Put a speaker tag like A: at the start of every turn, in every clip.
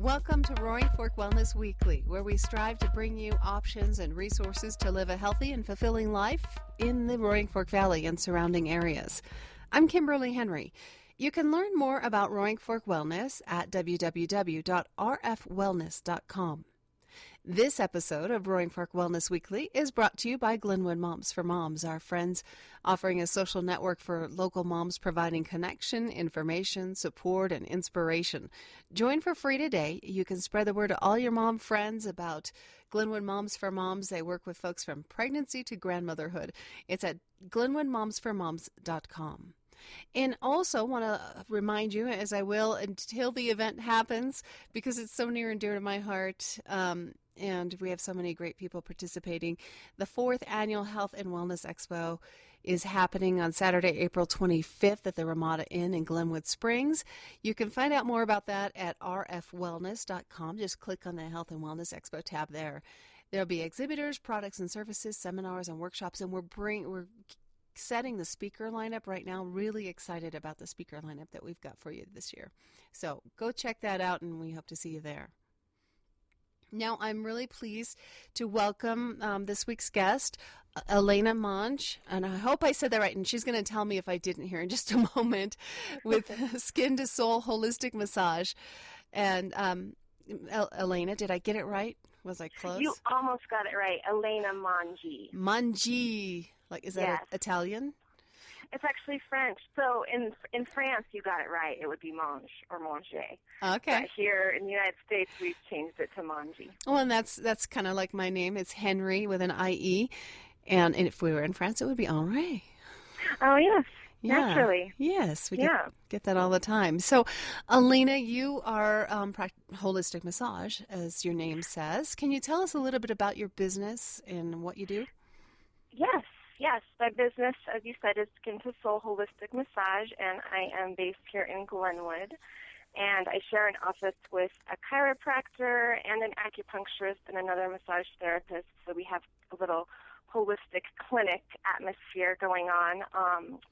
A: Welcome to Roaring Fork Wellness Weekly, where we strive to bring you options and resources to live a healthy and fulfilling life in the Roaring Fork Valley and surrounding areas. I'm Kimberly Henrie. You can learn more about Roaring Fork Wellness at www.rfwellness.com. This episode of Roaring Fork Wellness Weekly is brought to you by Glenwood Moms for Moms, our friends offering a social network for local moms providing connection, information, support, and inspiration. Join for free today. You can spread the word to all your mom friends about Glenwood Moms for Moms. They work with folks from pregnancy to grandmotherhood. It's at glenwoodmomsformoms.com. And also want to remind you, as I will until the event happens, because it's so near and dear to my heart, and we have so many great people participating. The 4th Annual Health and Wellness Expo is happening on Saturday, April 25th at the Ramada Inn in Glenwood Springs. You can find out more about that at rfwellness.com. Just click on the Health and Wellness Expo tab there. There'll be exhibitors, products and services, seminars and workshops, and we're setting the speaker lineup right now. Really excited about the speaker lineup that we've got for you this year. So go check that out, and we hope to see you there. Now, I'm really pleased to welcome this week's guest, Alana Monge, and I hope I said that right, and she's going to tell me if I didn't here in just a moment, with Skin to Soul Holistic Massage. And Alana, did I get it right? Was I close?
B: You almost got it right. Alana Monge.
A: Monge. Like, is that
B: Yes.
A: Italian?
B: It's actually French. So in France, you got it right. It would be Monge or Monge.
A: Okay.
B: But here in the United States, we've changed it to Monge.
A: Well, and that's kind of like my name. It's Henrie with an I-E. And if we were in France, it would be Henri.
B: Oh, yes.
A: Yeah.
B: Naturally.
A: Yes, we get that all the time. So, Alana, you are holistic massage, as your name says. Can you tell us a little bit about your business and what you do?
B: Yes. My business, as you said, is Skin to Soul Holistic Massage, and I am based here in Glenwood. And I share an office with a chiropractor and an acupuncturist and another massage therapist. So we have a little holistic clinic atmosphere going on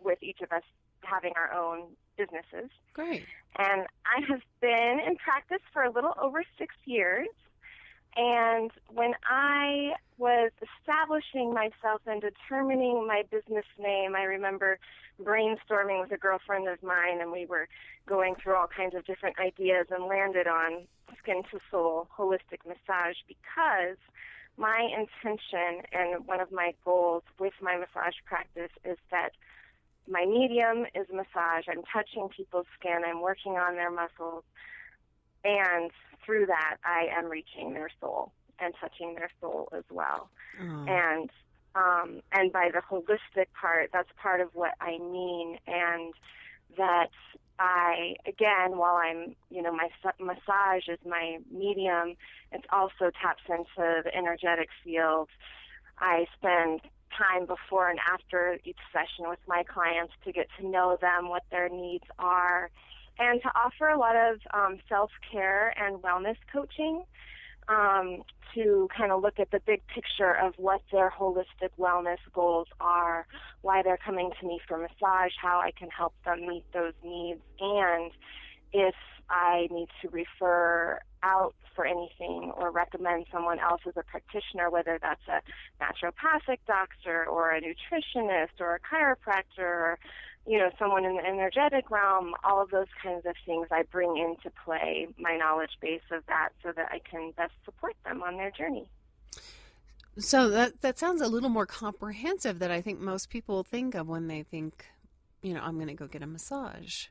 B: with each of us having our own businesses.
A: Great.
B: And I have been in practice for a little over 6 years. And when I was establishing myself and determining my business name, I remember brainstorming with a girlfriend of mine, and we were going through all kinds of different ideas and landed on Skin to Soul Holistic Massage because my intention and one of my goals with my massage practice is that my medium is massage. I'm touching people's skin. I'm working on their muscles. And through that, I am reaching their soul and touching their soul as well. And by the holistic part, that's part of what I mean. And that I, again, while I'm, my massage is my medium, it also taps into the energetic field. I spend time before and after each session with my clients to get to know them, what their needs are, and to offer a lot of self-care and wellness coaching to kind of look at the big picture of what their holistic wellness goals are, why they're coming to me for massage, how I can help them meet those needs, and if I need to refer out for anything or recommend someone else as a practitioner, whether that's a naturopathic doctor or a nutritionist or a chiropractor or someone in the energetic realm, all of those kinds of things I bring into play, my knowledge base of that, so that I can best support them on their journey.
A: So that sounds a little more comprehensive than I think most people think of when they think, I'm going to go get a massage.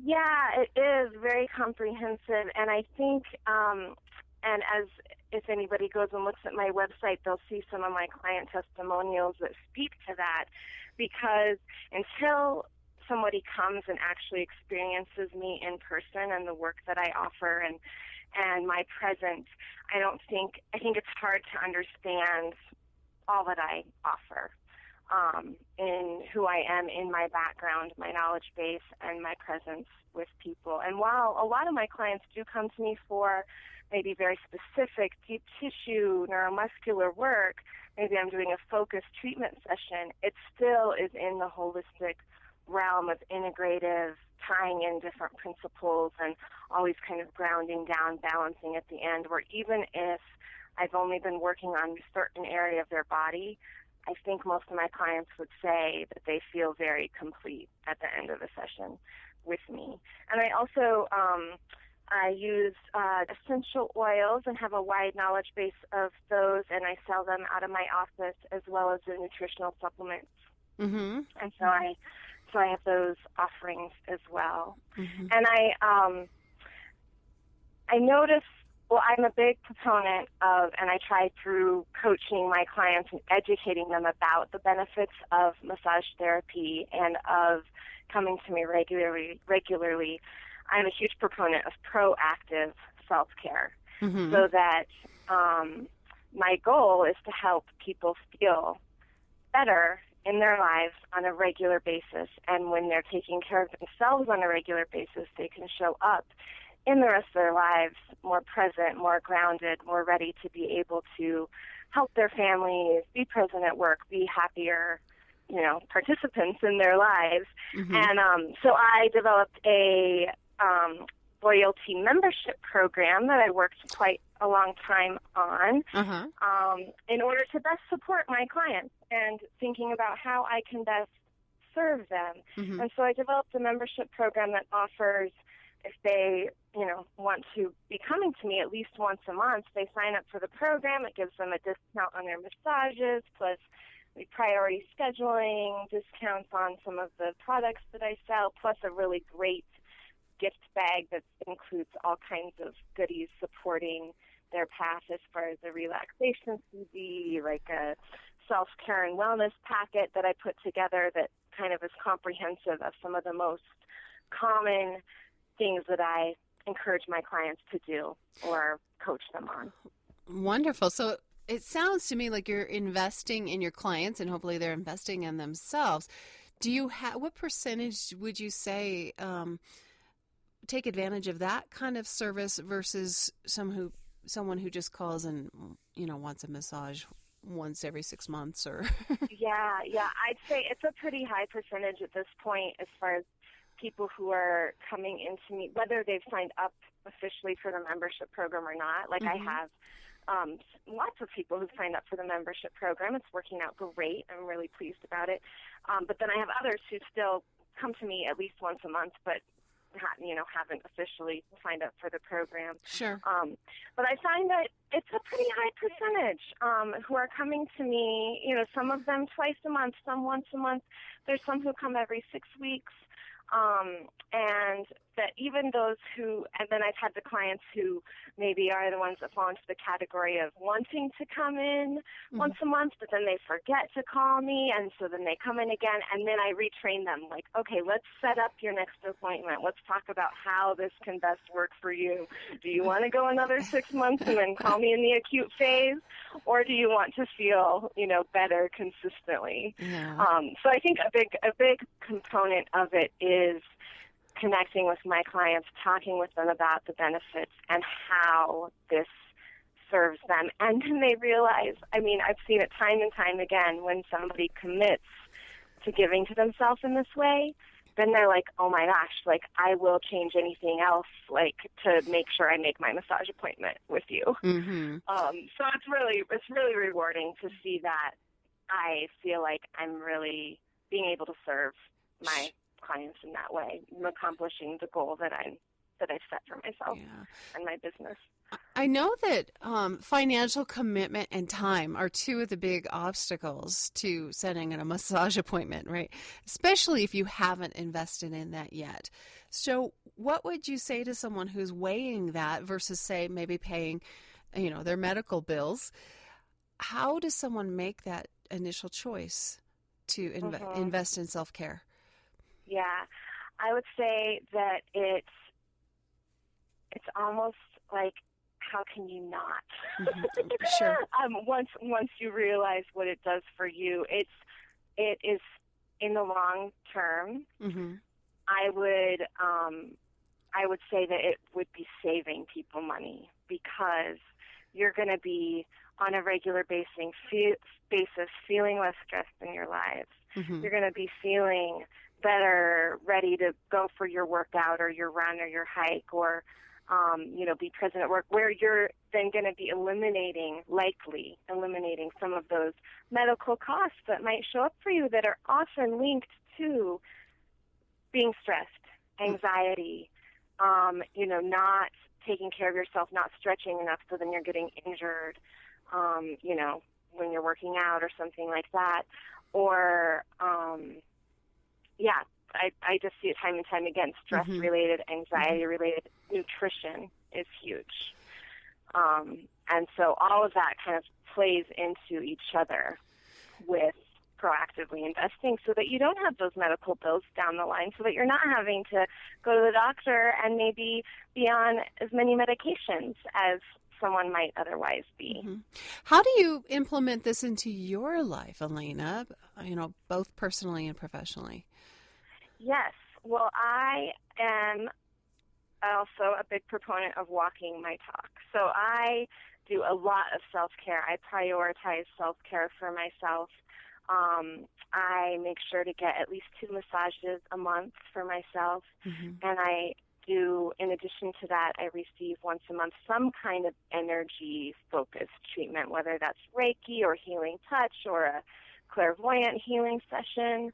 B: Yeah, it is very comprehensive, and I think, and as if anybody goes and looks at my website, they'll see some of my client testimonials that speak to that, because until somebody comes and actually experiences me in person and the work that I offer and my presence, I think it's hard to understand all that I offer. In who I am, in my background, my knowledge base, and my presence with people. And while a lot of my clients do come to me for maybe very specific deep tissue, neuromuscular work, maybe I'm doing a focused treatment session, it still is in the holistic realm of integrative tying in different principles and always kind of grounding down, balancing at the end, where even if I've only been working on a certain area of their body, I think most of my clients would say that they feel very complete at the end of the session with me. And I also I use essential oils and have a wide knowledge base of those, and I sell them out of my office as well as the nutritional supplements.
A: Mm-hmm.
B: And so I have those offerings as well.
A: Mm-hmm.
B: And I notice, well, I'm a big proponent of, and I try through coaching my clients and educating them about the benefits of massage therapy and of coming to me regularly. I'm a huge proponent of proactive self-care,
A: Mm-hmm.
B: so that my goal is to help people feel better in their lives on a regular basis. And when they're taking care of themselves on a regular basis, they can show up in the rest of their lives more present, more grounded, more ready to be able to help their families, be present at work, be happier, participants in their lives.
A: Mm-hmm.
B: And so I developed a loyalty membership program that I worked quite a long time on in order to best support my clients and thinking about how I can best serve them.
A: Mm-hmm.
B: And so I developed a membership program that offers, if they, want to be coming to me at least once a month, they sign up for the program. It gives them a discount on their massages, plus priority scheduling, discounts on some of the products that I sell, plus a really great gift bag that includes all kinds of goodies supporting their path as far as a relaxation CD, like a self-care and wellness packet that I put together that kind of is comprehensive of some of the most common things that I encourage my clients to do or coach them on.
A: Wonderful. So it sounds to me like you're investing in your clients and hopefully they're investing in themselves. Do you what percentage would you say take advantage of that kind of service versus someone who just calls and wants a massage once every 6 months or
B: yeah I'd say it's a pretty high percentage at this point as far as people who are coming into me, whether they've signed up officially for the membership program or not. Like
A: Mm-hmm.
B: I have lots of people who've signed up for the membership program. It's working out great. I'm really pleased about it. But then I have others who still come to me at least once a month, but haven't officially signed up for the program.
A: Sure.
B: But I find that it's a pretty high percentage who are coming to me, some of them twice a month, some once a month. There's some who come every 6 weeks. And that even those who, and then I've had the clients who maybe are the ones that fall into the category of wanting to come in
A: Mm-hmm.
B: once a month, but then they forget to call me, and so then they come in again, and then I retrain them, like, okay, let's set up your next appointment. Let's talk about how this can best work for you. Do you want to go another 6 months and then call me in the acute phase, or do you want to feel, better consistently?
A: Yeah.
B: So I think a big component of it is connecting with my clients, talking with them about the benefits and how this serves them. And then they realize, I've seen it time and time again, when somebody commits to giving to themselves in this way, then they're like, oh my gosh, like I will change anything else, like to make sure I make my massage appointment with you.
A: Mm-hmm.
B: So it's really rewarding to see that. I feel like I'm really being able to serve my clients in that way, accomplishing the goal that I've set for myself and my business.
A: I know that financial commitment and time are two of the big obstacles to setting a massage appointment, right? Especially if you haven't invested in that yet. So what would you say to someone who's weighing that versus, say, maybe paying, their medical bills? How does someone make that initial choice to invest in self-care?
B: Yeah, I would say that it's almost like, how can you not?
A: Mm-hmm. Sure.
B: Once you realize what it does for you, it is in the long term.
A: Mm-hmm.
B: I would say that it would be saving people money, because you're going to be on a regular basis, feeling less stressed in your lives.
A: Mm-hmm.
B: You're going to be feeling better, ready to go for your workout or your run or your hike, or be present at work, where you're then going to be likely eliminating some of those medical costs that might show up for you that are often linked to being stressed, anxiety, not taking care of yourself, not stretching enough, so then you're getting injured, when you're working out or something like that. Or, I just see it time and time again, stress-related, anxiety-related, nutrition is huge. And so all of that kind of plays into each other with proactively investing, so that you don't have those medical bills down the line, so that you're not having to go to the doctor and maybe be on as many medications as someone might otherwise be.
A: Mm-hmm. How do you implement this into your life, Alana, both personally and professionally?
B: Yes. Well, I am also a big proponent of walking my talk. So I do a lot of self-care. I prioritize self-care for myself. I make sure to get at least 2 massages a month for myself. Mm-hmm. And I do, in addition to that, I receive once a month some kind of energy-focused treatment, whether that's Reiki or healing touch or a clairvoyant healing session.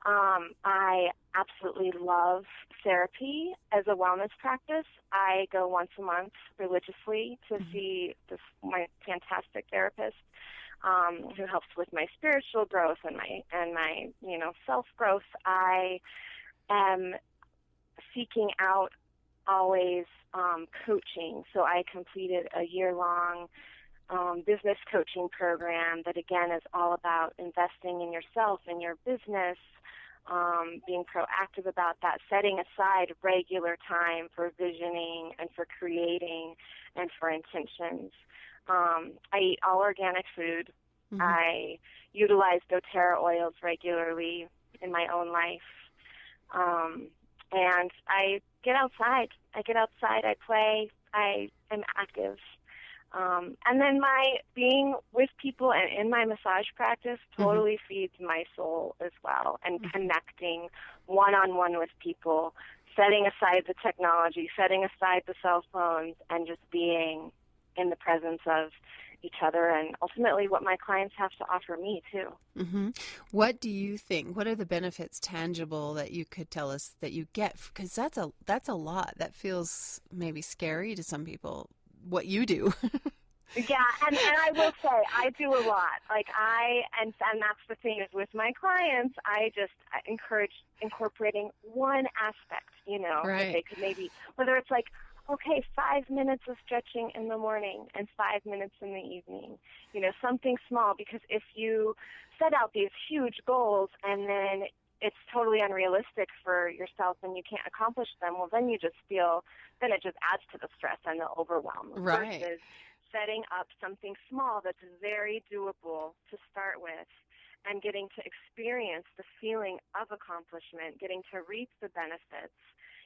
B: I absolutely love therapy as a wellness practice. I go once a month religiously to see my fantastic therapist, who helps with my spiritual growth and my self-growth. I am seeking out always coaching. So I completed a year-long business coaching program that, again, is all about investing in yourself and your business, being proactive about that, setting aside regular time for visioning and for creating and for intentions. I eat all organic food. Mm-hmm. I utilize doTERRA oils regularly in my own life. And I get outside. I play. I am active. And then my being with people and in my massage practice totally feeds my soul as well, and connecting one-on-one with people, setting aside the technology, setting aside the cell phones, and just being in the presence of each other and ultimately what my clients have to offer me too.
A: Mm-hmm. What do you think? What are the benefits tangible that you could tell us that you get? Because that's a lot. That feels maybe scary to some people. What you do.
B: Yeah, and I will say I do a lot. And that's the thing is with my clients, I encourage incorporating one aspect,
A: right.
B: That they could maybe, whether it's 5 minutes of stretching in the morning and 5 minutes in the evening, something small, because if you set out these huge goals and then it's totally unrealistic for yourself and you can't accomplish them, well, then it just adds to the stress and the overwhelm.
A: Right.
B: Versus setting up something small that's very doable to start with and getting to experience the feeling of accomplishment, getting to reap the benefits,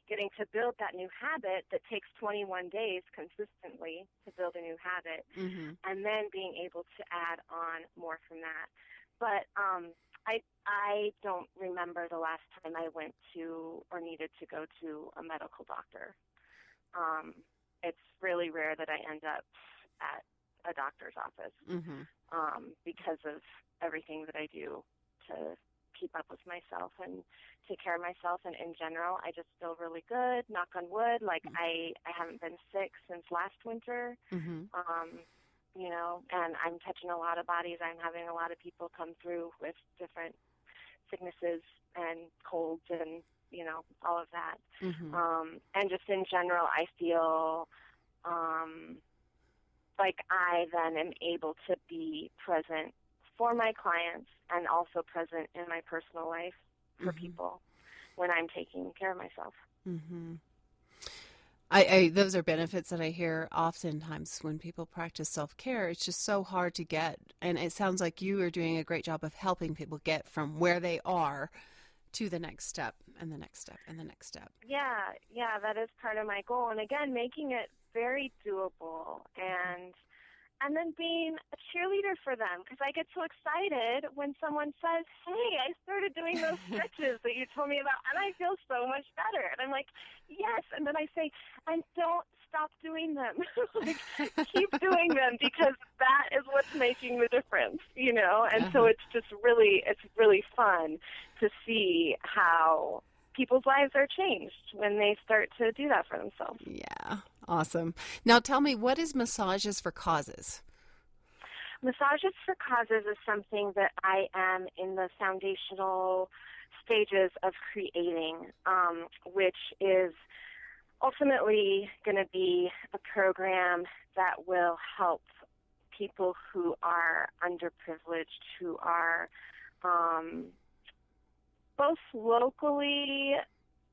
B: getting to build that new habit that takes 21 days consistently to build a new habit, and then being able to add on more from that. But I don't remember the last time I went to or needed to go to a medical doctor. It's really rare that I end up at a doctor's office because of everything that I do to keep up with myself and take care of myself. And in general, I just feel really good, knock on wood. I haven't been sick since last winter. And I'm touching a lot of bodies. I'm having a lot of people come through with different sicknesses and colds and, all of that. And just in general, I feel like I then am able to be present for my clients and also present in my personal life for people when I'm taking care of myself.
A: Those are benefits that I hear oftentimes when people practice self-care. It's just so hard to get. And it sounds like you are doing a great job of helping people get from where they are to the next step and the next step and the next step. Yeah,
B: that is part of my goal. And again, making it very doable and and then being a cheerleader for them, because I get so excited when someone says, hey, I started doing those stretches that you told me about, and I feel so much better. And I'm like, yes. And then I say, and don't stop doing them. Like, keep doing them, because that is what's making the difference, you know? And so it's really fun to see how people's lives are changed when they start to do that for themselves.
A: Yeah, awesome. Now tell me, what is Massages for Causes?
B: Massages for Causes is something that I am in the foundational stages of creating, which is ultimately going to be a program that will help people who are underprivileged, who are both locally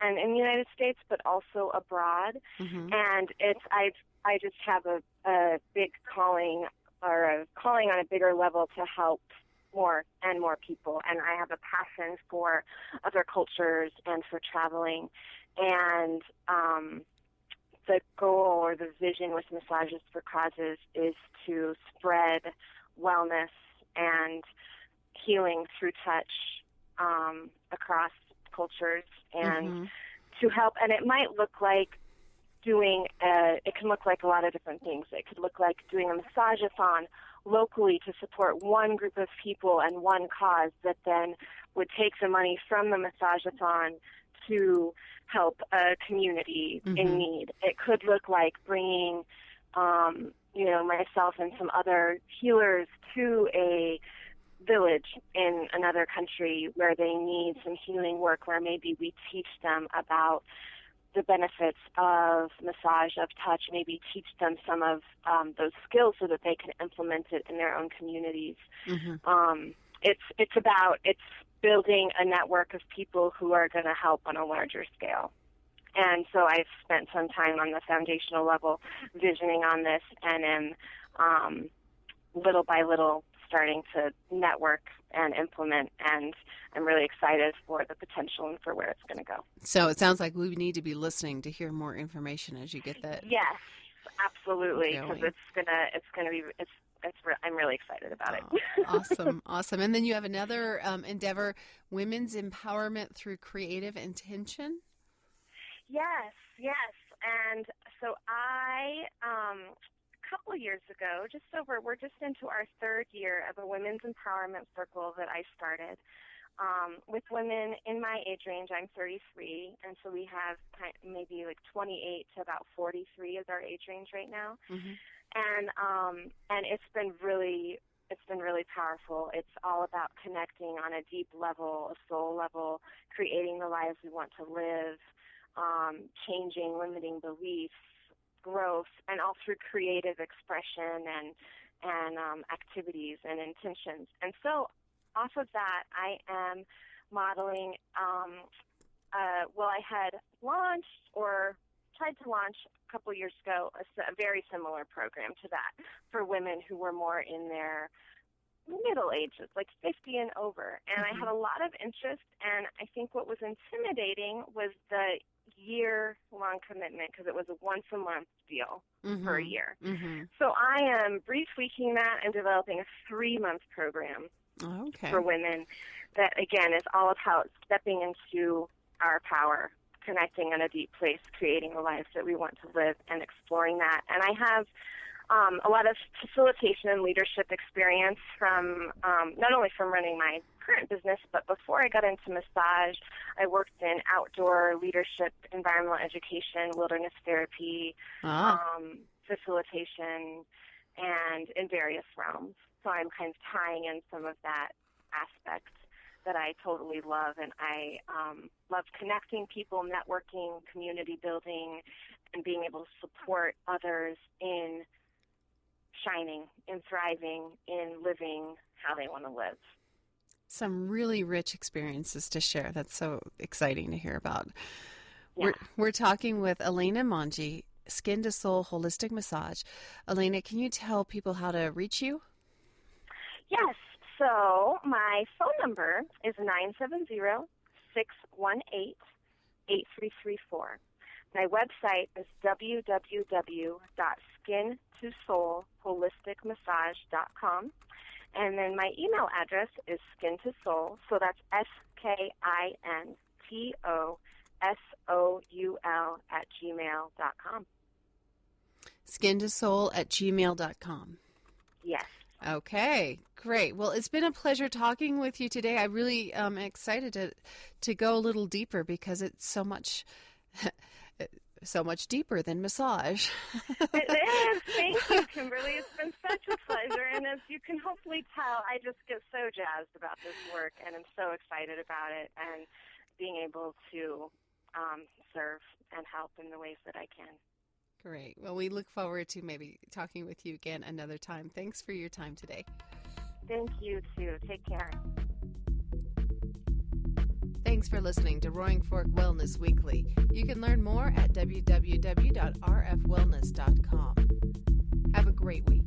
B: and in the United States, but also abroad. Mm-hmm. And I just have a big calling, or a calling on a bigger level, to help more and more people. And I have a passion for other cultures and for traveling. And the goal or the vision with Massages for Causes is to spread wellness and healing through touch across cultures, and to help. And it might look like it can look like a lot of different things. It could look like doing a massage-a-thon locally to support one group of people and one cause that then would take the money from the massage-a-thon to help a community in need. It could look like bringing, myself and some other healers to a village in another country where they need some healing work, where maybe we teach them about the benefits of massage, of touch, maybe teach them some of those skills so that they can implement it in their own communities. It's building a network of people who are going to help on a larger scale. And so I've spent some time on the foundational level visioning on this, and am little by little starting to network and implement, and I'm really excited for the potential and for where it's going to go.
A: So it sounds like we need to be listening to hear more information as you get that.
B: Yes, absolutely, because I'm really excited about it.
A: Awesome. And then you have another endeavor, Women's Empowerment Through Creative Intention.
B: Yes. And so a couple of years ago, we're just into our third year of a women's empowerment circle that I started with women in my age range. I'm 33, and so we have maybe like 28 to about 43 is our age range right now. And it's been really powerful. It's all about connecting on a deep level, a soul level, creating the lives we want to live, changing limiting beliefs, growth, and all through creative expression and activities and intentions. And so off of that, I am modeling, I had launched or tried to launch a couple years ago a very similar program to that for women who were more in their middle ages, like 50 and over. And I had a lot of interest, and I think what was intimidating was the year-long commitment, because it was a once-a-month deal for a year. So I am retweaking that and developing a 3-month program for women that, again, is all about stepping into our power, connecting in a deep place, creating the lives that we want to live, and exploring that. And I have a lot of facilitation and leadership experience from not only from running my current business, but before I got into massage, I worked in outdoor leadership, environmental education, wilderness therapy, facilitation, and in various realms. So I'm kind of tying in some of that aspect that I totally love, and I love connecting people, networking, community building, and being able to support others in shining, in thriving, in living how they want to live.
A: Some really rich experiences to share. That's so exciting to hear about. Yeah. We're talking with Alana Monge, Skin to Soul Holistic Massage. Alana, can you tell people how to reach you?
B: Yes. So my phone number is 970-618-8334. My website is www.skintosoul.com. skin2soulholisticmassage.com. And then my email address is skin2soul, so that's SKINTOSOUL@gmail.com.
A: Skin2soul@gmail.com.
B: Yes.
A: Okay, great. Well, it's been a pleasure talking with you today. I really am excited to go a little deeper because it's so much deeper than massage.
B: It is. Thank you, Kimberly. It's been such a pleasure. And as you can hopefully tell, I just get so jazzed about this work, and I'm so excited about it and being able to serve and help in the ways that I can.
A: Great. Well, we look forward to maybe talking with you again another time. Thanks for your time today.
B: Thank you, too. Take care.
A: Thanks for listening to Roaring Fork Wellness Weekly. You can learn more at www.rfwellness.com. Have a great week.